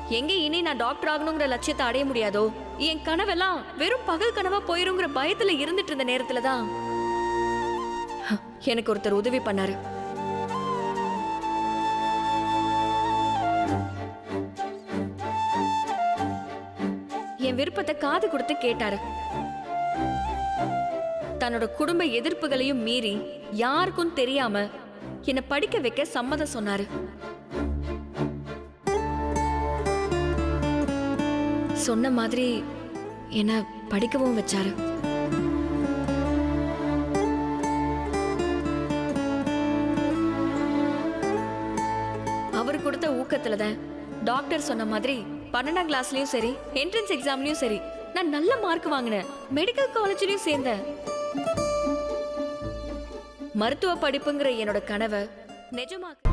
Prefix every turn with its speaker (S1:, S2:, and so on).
S1: எங்க இனி நான் டாக்டர் ஆகணுங்கிற லட்சியத்தை அடைய முடியாதோ, என் கனவெல்லாம் வெறும் பகல் கனவா போயிருங்கிற பயத்துல இருந்துட்டு இருந்த நேரத்துலதான் எனக்கு ஒருத்தர் உதவி பண்ணாரு. என் விருப்பத்தை காது கொடுத்து கேட்டாரு. தன்னோட குடும்ப எதிர்ப்புகளையும் மீறி யாருக்கும் தெரியாம என்ன படிக்க வைக்க சம்மதம் சொன்னாரு. சொன்ன மாதிரி என்ன படிக்கவும் வச்சாரு. அவர் கொடுத்த ஊக்கத்துலதான் டாக்டர் சொன்ன மாதிரி 12ஆம் கிளாஸ்லயும் சரி, என்ட்ரன்ஸ் எக்ஸாம்லயும் சரி நான் நல்ல மார்க் வாங்கினேன். மெடிக்கல் காலேஜ்லயும் சேர்ந்தேன். மருத்துவ படிப்புங்கிற என்னோட கனவை நிஜமாக்க